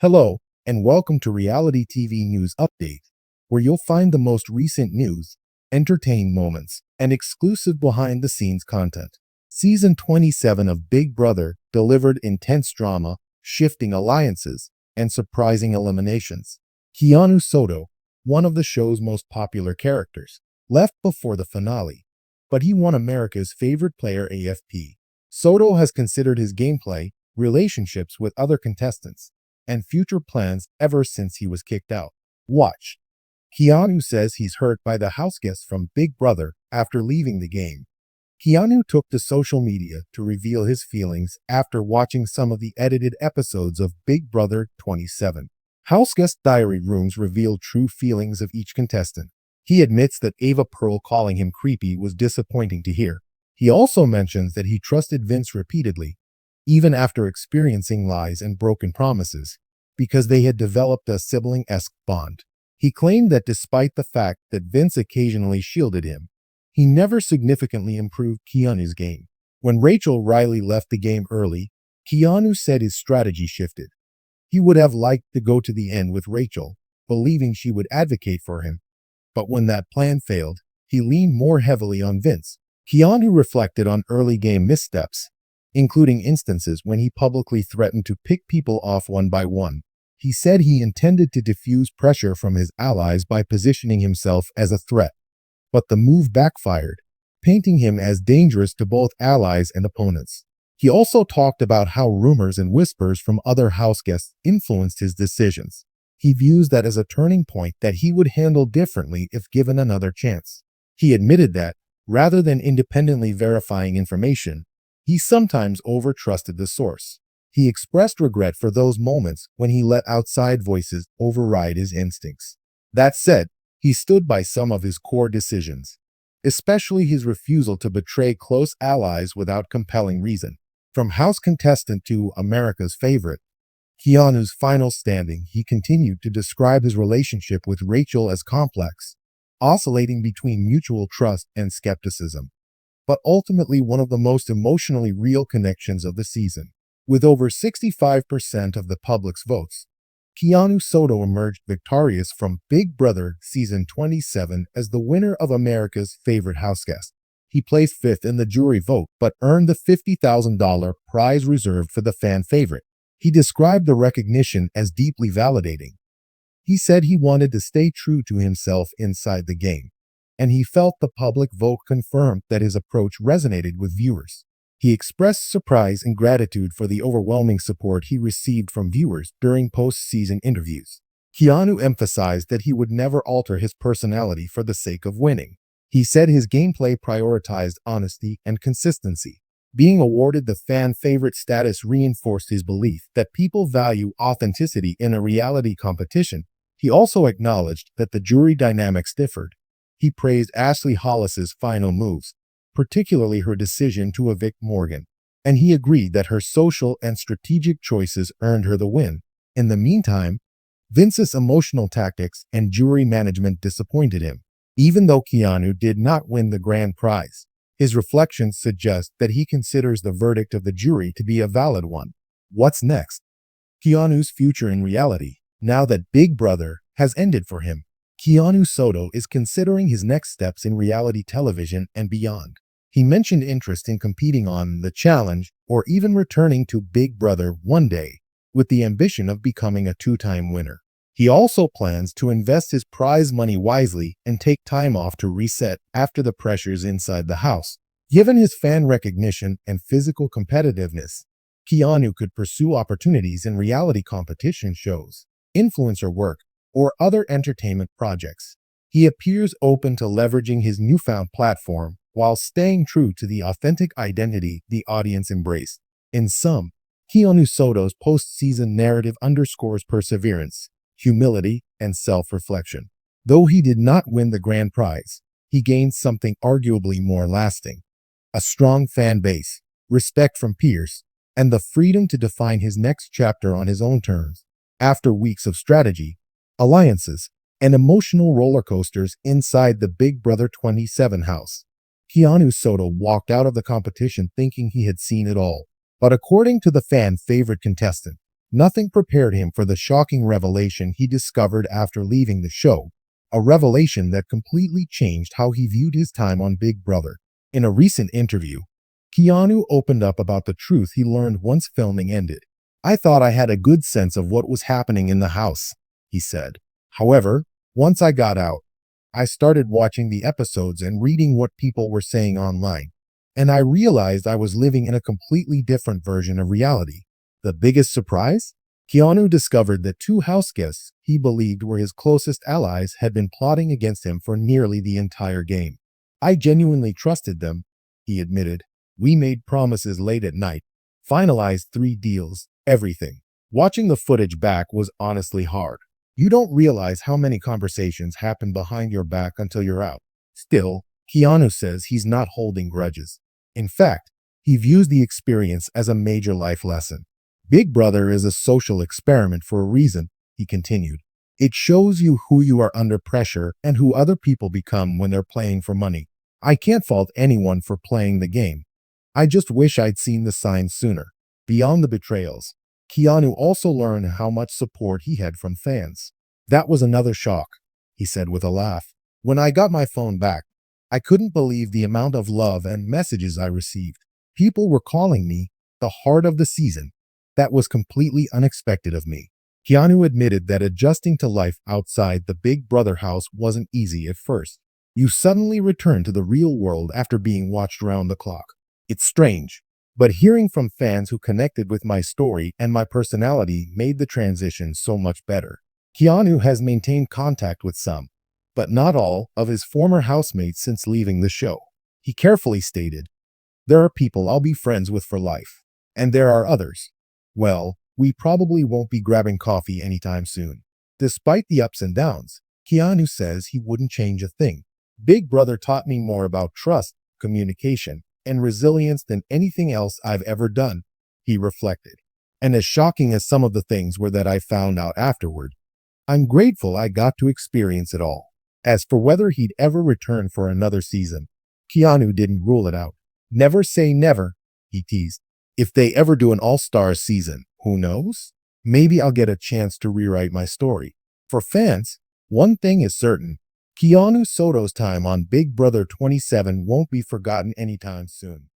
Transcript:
Hello, and welcome to Reality TV News Update, where you'll find the most recent news, entertainment moments, and exclusive behind-the-scenes content. Season 27 of Big Brother delivered intense drama, shifting alliances, and surprising eliminations. Keanu Soto, one of the show's most popular characters, left before the finale, but he won America's favorite player AFP. Soto has considered his gameplay, relationships with other contestants, and future plans ever since he was kicked out. Watch. Keanu says he's hurt by the houseguests from Big Brother after leaving the game. Keanu took to social media to reveal his feelings after watching some of the edited episodes of Big Brother 27. Houseguest diary rooms reveal true feelings of each contestant. He admits that Ava Pearl calling him creepy was disappointing to hear. He also mentions that he trusted Vince repeatedly, even after experiencing lies and broken promises, because they had developed a sibling-esque bond. He claimed that despite the fact that Vince occasionally shielded him, he never significantly improved Keanu's game. When Rachel Riley left the game early, Keanu said his strategy shifted. He would have liked to go to the end with Rachel, believing she would advocate for him. But when that plan failed, he leaned more heavily on Vince. Keanu reflected on early game missteps, including instances when he publicly threatened to pick people off one by one. He said he intended to diffuse pressure from his allies by positioning himself as a threat, but the move backfired, painting him as dangerous to both allies and opponents. He also talked about how rumors and whispers from other houseguests influenced his decisions. He views that as a turning point that he would handle differently if given another chance. He admitted that, rather than independently verifying information, he sometimes overtrusted the source. He expressed regret for those moments when he let outside voices override his instincts. That said, he stood by some of his core decisions, especially his refusal to betray close allies without compelling reason. From house contestant to America's favorite, Keanu's final standing, he continued to describe his relationship with Rachel as complex, oscillating between mutual trust and skepticism, but ultimately one of the most emotionally real connections of the season. With over 65% of the public's votes, Keanu Soto emerged victorious from Big Brother Season 27 as the winner of America's favorite houseguest. He placed fifth in the jury vote, but earned the $50,000 prize reserved for the fan favorite. He described the recognition as deeply validating. He said he wanted to stay true to himself inside the game, and he felt the public vote confirmed that his approach resonated with viewers. He expressed surprise and gratitude for the overwhelming support he received from viewers during post-season interviews. Keanu emphasized that he would never alter his personality for the sake of winning. He said his gameplay prioritized honesty and consistency. Being awarded the fan favorite status reinforced his belief that people value authenticity in a reality competition. He also acknowledged that the jury dynamics differed. He praised Ashley Hollis's final moves, particularly her decision to evict Morgan, and he agreed that her social and strategic choices earned her the win. In the meantime, Vince's emotional tactics and jury management disappointed him. Even though Keanu did not win the grand prize, his reflections suggest that he considers the verdict of the jury to be a valid one. What's next? Keanu's future in reality. Now that Big Brother has ended for him, Keanu Soto is considering his next steps in reality television and beyond. He mentioned interest in competing on The Challenge or even returning to Big Brother one day, with the ambition of becoming a two-time winner. He also plans to invest his prize money wisely and take time off to reset after the pressures inside the house. Given his fan recognition and physical competitiveness, Keanu could pursue opportunities in reality competition shows, influencer work, or other entertainment projects. He appears open to leveraging his newfound platform while staying true to the authentic identity the audience embraced. In sum, Keanu Soto's post-season narrative underscores perseverance, humility, and self-reflection. Though he did not win the grand prize, he gained something arguably more lasting: a strong fan base, respect from peers, and the freedom to define his next chapter on his own terms. After weeks of strategy, alliances, and emotional roller coasters inside the Big Brother 27 house, Keanu Soto walked out of the competition thinking he had seen it all. But according to the fan favorite contestant, Nothing prepared him for the shocking revelation he discovered after leaving the show, a revelation that completely changed how he viewed his time on Big Brother. In a recent interview, Keanu opened up about the truth he learned once filming ended. "I thought I had a good sense of what was happening in the house," he said. "However, once I got out, I started watching the episodes and reading what people were saying online, and I realized I was living in a completely different version of reality." The biggest surprise? Keanu discovered that two house guests he believed were his closest allies had been plotting against him for nearly the entire game. "I genuinely trusted them," he admitted. "We made promises late at night, finalized 3 deals, everything." Watching the footage back was honestly hard. You don't realize how many conversations happen behind your back until you're out. Still, Keanu says he's not holding grudges. In fact, he views the experience as a major life lesson. "Big Brother is a social experiment for a reason," he continued. "It shows you who you are under pressure and who other people become when they're playing for money. I can't fault anyone for playing the game. I just wish I'd seen the signs sooner." Beyond the betrayals, Keanu also learned how much support he had from fans. "That was another shock," he said with a laugh. "When I got my phone back, I couldn't believe the amount of love and messages I received. People were calling me the heart of the season. That was completely unexpected of me." Keanu admitted that adjusting to life outside the Big Brother house wasn't easy at first. "You suddenly return to the real world after being watched around the clock. It's strange, but hearing from fans who connected with my story and my personality made the transition so much better." Keanu has maintained contact with some, but not all, of his former housemates since leaving the show. He carefully stated, "There are people I'll be friends with for life, and there are others, well, we probably won't be grabbing coffee anytime soon." Despite the ups and downs, Keanu says he wouldn't change a thing. "Big Brother taught me more about trust, communication, and resilience than anything else I've ever done," he reflected. "And as shocking as some of the things were that I found out afterward, I'm grateful I got to experience it all." As for whether he'd ever return for another season, Keanu didn't rule it out. "Never say never," he teased. "If they ever do an all-star season, who knows? Maybe I'll get a chance to rewrite my story." For fans, one thing is certain: Keanu Soto's time on Big Brother 27 won't be forgotten anytime soon.